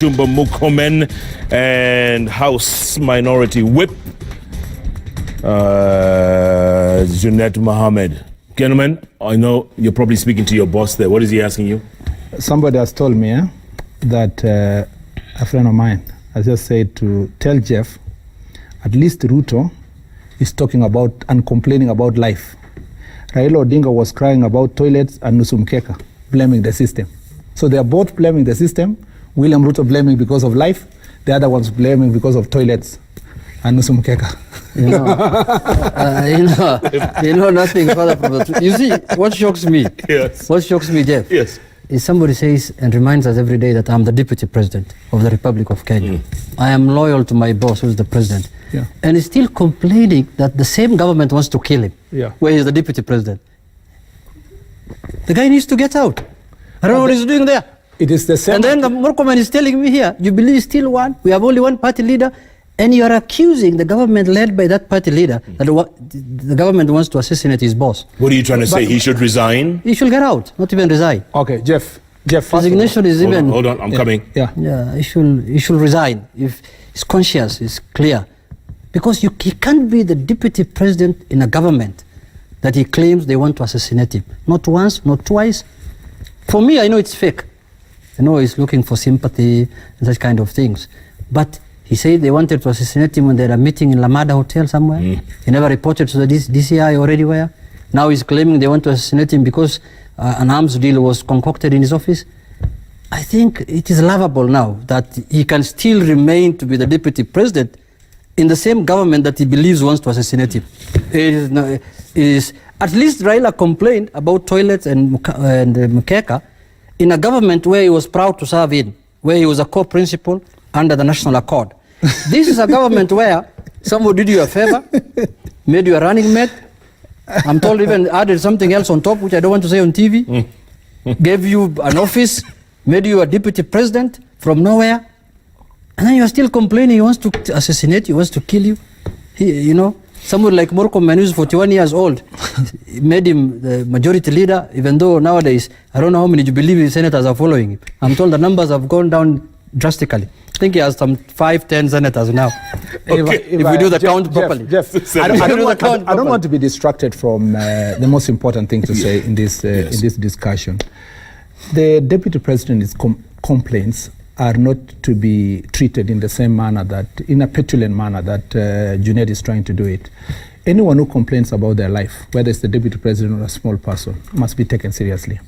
Kipchumba Murkomen and House Minority Whip Junet Mohamed. Gentlemen, I know you're probably speaking to your boss there. What is he asking you? Somebody has told me that a friend of mine has just said to tell Jeff, at least Ruto is talking about and complaining about life. Raila Odinga was crying about toilets and nusu mkeka, blaming the system. So they are both blaming the system. William Ruto blaming because of life, the other one's blaming because of toilets and nusu mkeka. You know nothing further from the truth. You see, what shocks me, Yes. what shocks me, Jeff, Yes. is somebody says and reminds us every day that I'm the deputy president of the Republic of Kenya. I am loyal to my boss, who's the president. Yeah. And he's still complaining that the same government wants to kill him, where he's the deputy president. The guy needs to get out. I don't know what he's doing there. It is the same. And then the Murkomen is telling me here, you believe still one? We have only one party leader, and you are accusing the government led by that party leader that the government wants to assassinate his boss. What are you trying to say? He should resign? He should get out, not even resign. Okay, Jeff. Resignation is even... Hold on, I'm coming. Yeah. Yeah, he should resign if his conscience is clear. Because he can't be the deputy president in a government that he claims they want to assassinate him. Not once, not twice. For me, I know it's fake. I know he's looking for sympathy and such kind of things. But he said they wanted to assassinate him when they had a meeting in Lamada Hotel somewhere. He never reported to the DCI or anywhere. Now he's claiming they want to assassinate him because an arms deal was concocted in his office. I think it is laughable now that he can still remain to be the deputy president in the same government that he believes wants to assassinate him. It is at least Raila complained about toilets and mkeka in a government where he was proud to serve in, where he was a co-principal under the National Accord. This is a government where someone did you a favor, made you a running mate, I'm told even added something else on top, which I don't want to say on TV, gave you an office, made you a deputy president from nowhere, and then you're still complaining he wants to assassinate you, wants to kill you. Someone like Murkomen, who's 41 years old, made him the majority leader, even though nowadays, I don't know how many Jubilee senators are following him. I'm told the numbers have gone down drastically. I think he has some 5-10 senators now. Okay. If we do the count properly. Jeff, I don't want to be distracted from the most important thing to say in this discussion. The deputy president's complaints are not to be treated in the same manner in a petulant manner that Junet is trying to do it. Anyone who complains about their life, whether it's the deputy president or a small person, must be taken seriously.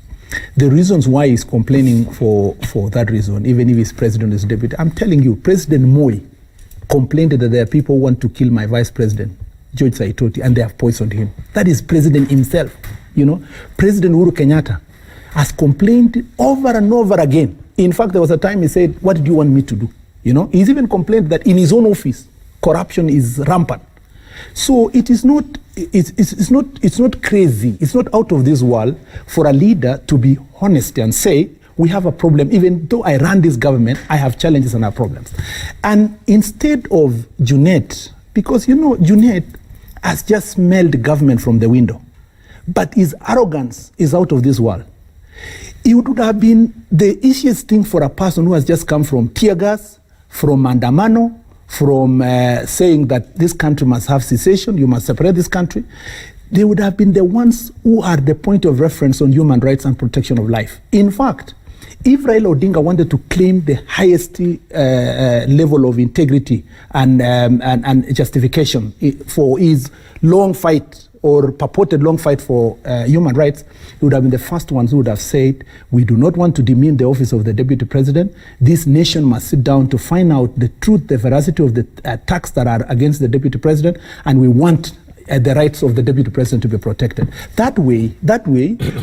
The reasons why he's complaining for that reason, even if he's president or deputy, I'm telling you, President Moi complained that there are people who want to kill my vice president, George Saitoti, and they have poisoned him. That is president himself. President Uhuru Kenyatta has complained over and over again. In fact, there was a time he said, what did you want me to do? He's even complained that in his own office, corruption is rampant. So it's not crazy. It's not out of this world for a leader to be honest and say, we have a problem. Even though I run this government, I have challenges and I have problems. And instead of Junet, because Junet has just smelled government from the window, but his arrogance is out of this world. It would have been the easiest thing for a person who has just come from tear gas, from Andamano, from saying that this country must have cessation, you must separate this country. They would have been the ones who are the point of reference on human rights and protection of life. In fact, if Raila Odinga wanted to claim the highest level of integrity and justification for his long fight or purported long fight for human rights, he would have been the first ones who would have said, we do not want to demean the office of the deputy president. This nation must sit down to find out the truth, the veracity of the attacks that are against the deputy president, and we want the rights of the deputy president to be protected. That way,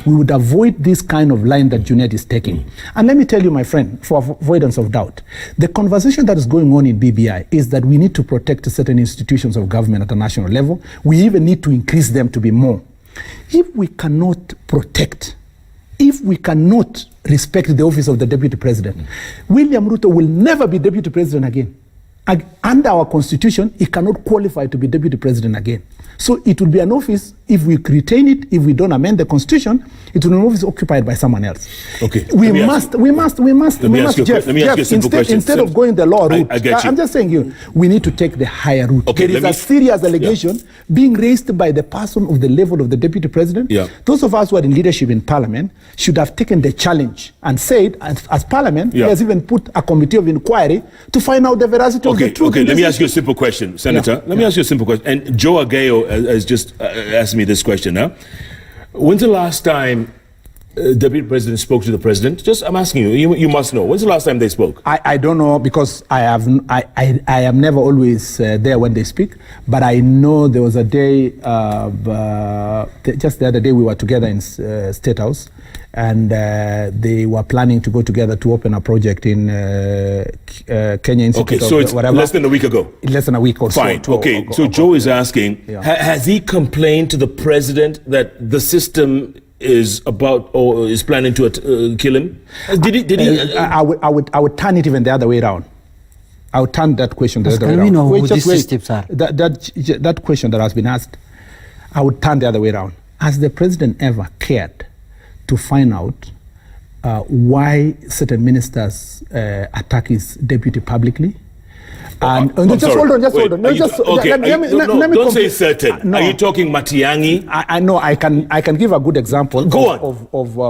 we would avoid this kind of line that Junet is taking. And let me tell you, my friend, for avoidance of doubt, the conversation that is going on in BBI is that we need to protect certain institutions of government at a national level. We even need to increase them to be more. If we cannot protect, if we cannot respect the office of the deputy president, William Ruto will never be deputy president again. Under our constitution, he cannot qualify to be deputy president again. So it will be an office, if we retain it, if we don't amend the constitution, it will be an office occupied by someone else. Okay. We must, Jeff, instead of going the law route, I'm just saying we need to take the higher route. Okay, there is a serious allegation being raised by the person of the level of the deputy president. Yeah. Those of us who are in leadership in parliament should have taken the challenge and said, as parliament, has even put a committee of inquiry to find out the veracity of the truth. Okay, let me ask you a simple question, Senator. Let me ask you a simple question. And Joe Agayo has just asked me this question now. When's the last time Deputy President spoke to the President? I'm asking you. You must know. When's the last time they spoke? I don't know, because I am never always there when they speak. But I know there was a day, just the other day, we were together in State House, and they were planning to go together to open a project in Kenya Institute. Okay, so it's whatever. less than a week ago. Less than a week or so. Fine. Okay, so Joe is asking, has he complained to the President that the system is about or is planning to kill him? Did he? I would turn it even the other way around. I would turn that question the other way around. We know who these systems are. That question that has been asked, I would turn the other way around. Has the President ever cared to find out why certain ministers attack his deputy publicly? And don't say certain. Are you talking Matiang'i? I know. I can give a good example of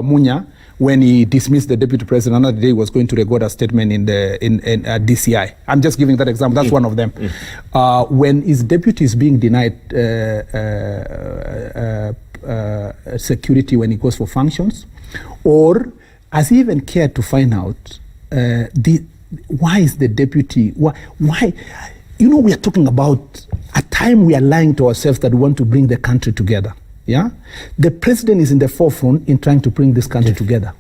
Munya when he dismissed the deputy president. Another day he was going to record a statement in DCI. I'm just giving that example. That's one of them. When his deputy is being denied security when he goes for functions, or has he even cared to find out why is the deputy, why? We are talking about a time we are lying to ourselves that we want to bring the country together. Yeah, the president is in the forefront in trying to bring this country together.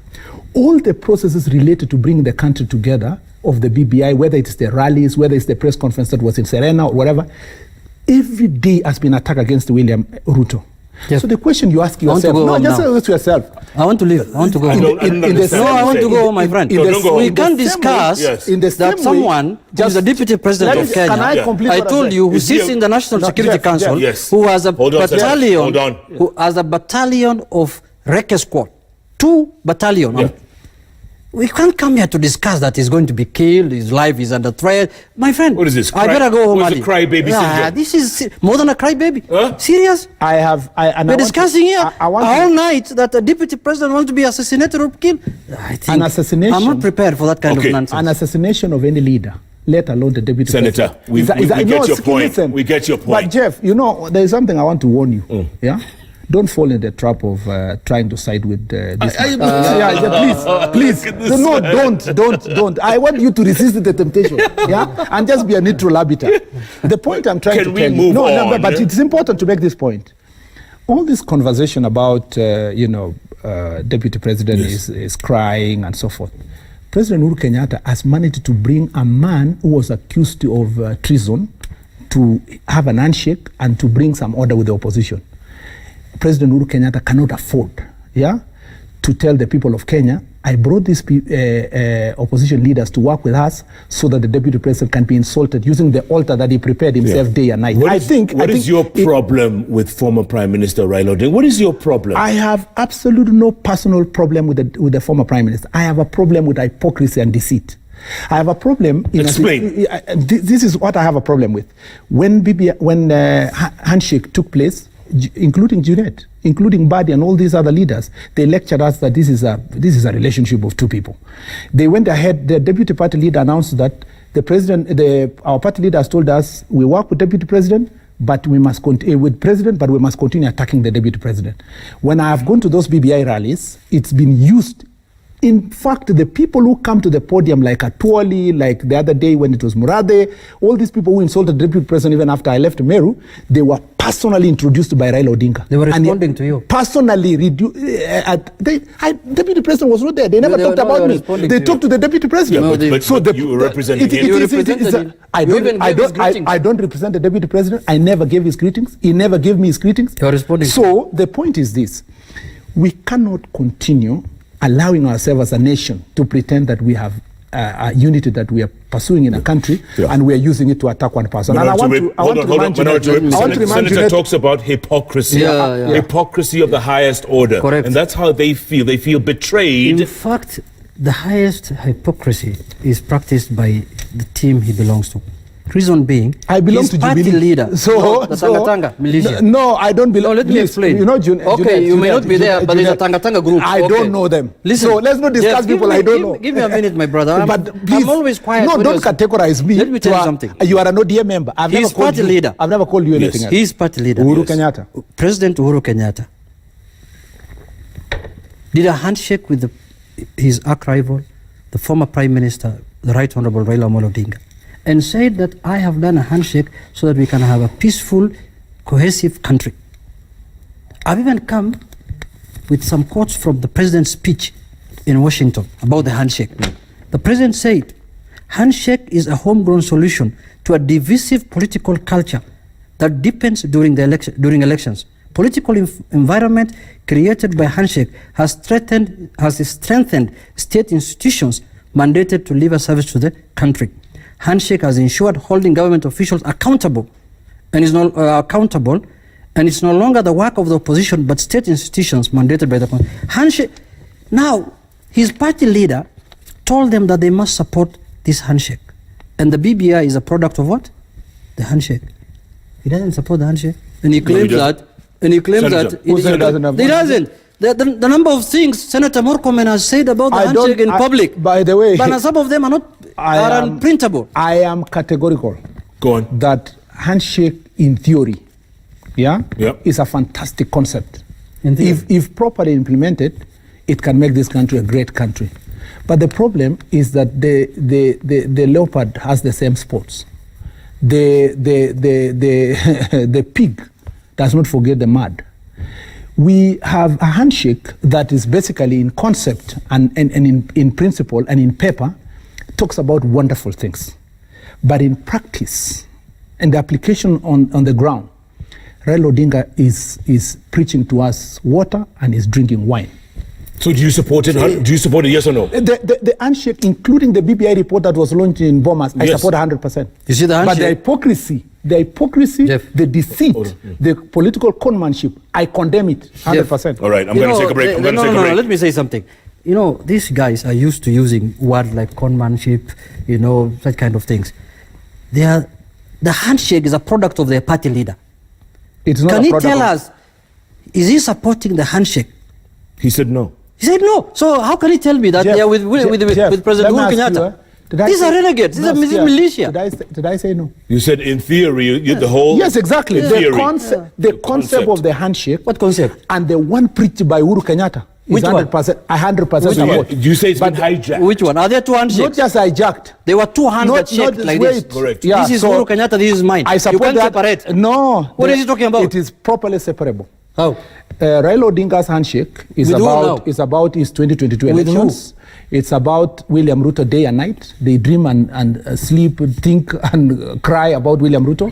All the processes related to bringing the country together of the BBI, whether it's the rallies, whether it's the press conference that was in Serena or whatever, every day has been attack against William Ruto. Yes. So the question you ask yourself, ask yourself. I want to leave. I want to go. I want to go, my friend. We can't discuss that someone who is the deputy president of Kenya, I told you, who sits in the National Security Council, who has a battalion of wrecker squad, 2 battalions. Yeah. We can't come here to discuss that he's going to be killed, his life is under threat. My friend, what is this? I better go home. What's the crybaby syndrome? This is more than a crybaby. Serious? We're discussing here all night that the deputy president wants to be assassinated or killed. I think an assassination. I'm not prepared for that kind of nonsense. An assassination of any leader, let alone the deputy Senator, president. we get your point. Listen, we get your point. But Jeff, there is something I want to warn you. Yeah. Don't fall in the trap of trying to side with this. Please. No, don't. I want you to resist the temptation, and just be a neutral arbiter. The point I'm trying to tell you. But it's important to make this point. All this conversation about, deputy president is crying and so forth. President Uhuru Kenyatta has managed to bring a man who was accused of treason to have an handshake and to bring some order with the opposition. President Uhuru Kenyatta cannot afford, to tell the people of Kenya, I brought these opposition leaders to work with us so that the deputy president can be insulted using the altar that he prepared himself day and night. What is your problem with former Prime Minister Raila Odinga? What is your problem? I have absolutely no personal problem with the former Prime Minister. I have a problem with hypocrisy and deceit. I have a problem. Explain. This is what I have a problem with. When handshake took place, including Junet, including Badi and all these other leaders, they lectured us that this is a relationship of 2 people. They went ahead. The deputy party leader announced that our party leader has told us we work with deputy president, but we must continue with president, but we must continue attacking the deputy president. When I have gone to those BBI rallies, it's been used. In fact, the people who come to the podium like Atwoli, like the other day when it was Murade, all these people who insulted the deputy president even after I left Meru, they were personally introduced by Raila Odinga. They were responding to you. Personally, deputy president was not there. They never talked about me. They talked to the deputy president. You were representing him. I don't represent the deputy president. I never gave his greetings. He never gave me his greetings. You are responding. So the point is this: we cannot continue allowing ourselves as a nation to pretend that we have unity that we are pursuing in a country, and we are using it to attack one person. And I want to remind Senator talks about hypocrisy. Hypocrisy of the highest order. Correct. And that's how they feel. They feel betrayed. In fact, the highest hypocrisy is practiced by the team he belongs to. Reason being, I belong his to party Jubilee. leader, The Tanga militia. No, I don't belong. No, let me explain. You know, Junet, you may not be there, but there's a Tanga group. I don't know them. Listen, so let's not discuss people I don't know. Give me a minute, my brother. But please, I'm always quiet. No, don't categorize me. Let me tell you something. You are an ODM member. He's party leader. I've never called you anything else. He's party leader. Uhuru Kenyatta. President Uhuru Kenyatta did a handshake with his arch rival, the former Prime Minister, the Right Honorable Raila Odinga, and said that I have done a handshake so that we can have a peaceful, cohesive country. I've even come with some quotes from the president's speech in Washington about the handshake. The president said, handshake is a homegrown solution to a divisive political culture that deepens during elections. Political environment created by handshake has strengthened state institutions mandated to deliver service to the country. Handshake has ensured holding government officials accountable, and it's no longer the work of the opposition, but state institutions mandated by the handshake. Now, his party leader told them that they must support this handshake, and the BBI is a product of what? The handshake. He doesn't support the handshake, and he claims that. And he claims that he doesn't. The number of things Senator Murkomen has said about the handshake in public. By the way, but some of them are unprintable. I am categorical. Go on. That handshake in theory, is a fantastic concept. If properly implemented, it can make this country a great country. But the problem is that the leopard has the same spots. The pig does not forget the mud. We have a handshake that is basically in concept and in principle and in paper talks about wonderful things. But in practice and the application on the ground, Raila Odinga is preaching to us water and is drinking wine. So do you support it? Do you support it, yes or no? The handshake, including the BBI report that was launched in Bomas, I support 100%. You see the handshake? But the hypocrisy, Jeff. the deceit, the political conmanship, I condemn it 100%. All right, I'm going to take a break. No, let me say something. You know, these guys are used to using words like conmanship, such kind of things. The handshake is a product of their party leader. It's not Can he tell us, is he supporting the handshake? He said no. He said no. So how can he tell me that they are with President Uhuru Kenyatta? These are renegades. These are militia. Did I say no? You said in theory, the whole... Yes, exactly. Theory. The concept of the handshake. What concept? And the one preached by Uhuru Kenyatta. Which 100%, 100% support. Do you say it's been hijacked? Which one? Are there two handshakes? Not just hijacked. There were two hands that shaked like this. Correct. Yeah, this is Uhuru Kenyatta, this is mine. I support you can't that. separate. No. What is he talking about? It is properly separable. How? Raila Odinga's handshake is about his 2022 With elections. It's about William Ruto day and night. They dream and sleep, think and cry about William Ruto.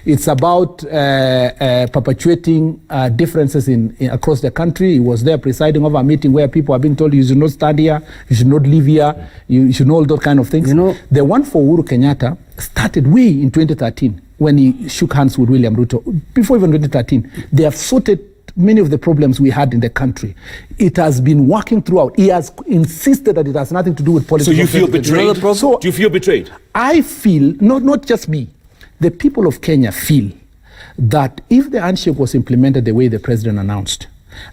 It's about perpetuating differences in across the country. He was there presiding over a meeting where people are being told you should not stand here, you should not live here, you should know all those kind of things. The one for Uhuru Kenyatta started way in 2013 when he shook hands with William Ruto. Before even 2013, they have sorted many of the problems we had in the country. It has been working throughout. He has insisted that it has nothing to do with politics. So you feel betrayed? Do you feel betrayed? I feel, not just me, the people of Kenya feel that if the handshake was implemented the way the president announced,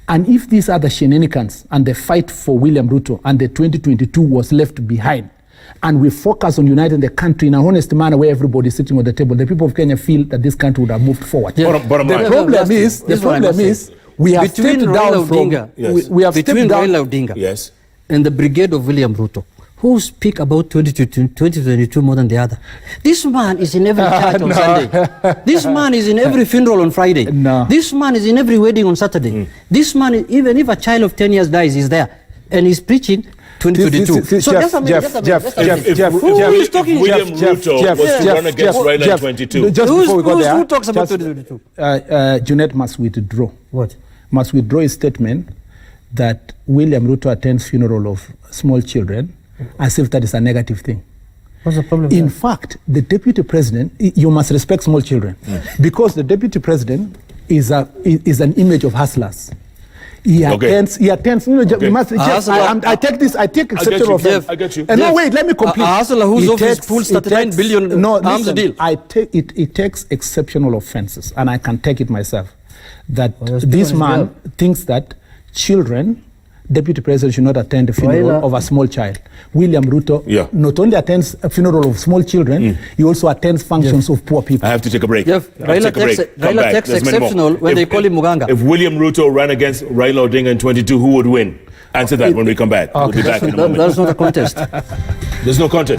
and if these other shenanigans and the fight for William Ruto and the 2022 was left behind, and we focus on uniting the country in an honest manner where everybody is sitting at the table, the people of Kenya feel that this country would have moved forward. Yeah. The problem is, we have stepped down from... We have stepped down... Raila Odinga yes. and the brigade of William Ruto, who speak about 2022 more than the other. This man is in every church on Sunday. This man is in every funeral on Friday. No. This man is in every wedding on Saturday. This man, even if a child of 10 years dies, he's there. And he's preaching 2022. So Jeff, who is talking? William Ruto was to run against Raila in 22. Who talks about 2022? Junet must withdraw. What? Must withdraw his statement that William Ruto attends funeral of small children as if that is a negative thing. What's the problem? In fact, the deputy president, you must respect small children, because the deputy president is an image of hustlers. He attends. Okay. We must, Jeff, I take exceptional offense. I get you. And no, wait, let me complete. A hustler whose office pulls 39 billion arms deal. It takes exceptional offenses, and I can take it myself, that this people man thinks that children, deputy president should not attend the funeral of a small child. William Ruto not only attends a funeral of small children, he also attends functions of poor people. I have to take a break. Jeff, Raila takes exceptional when they call him Muganga. If William Ruto ran against Raila Odinga in 22, who would win? Answer that when we come back. We'll be back in a moment. That's not a contest. There's no contest.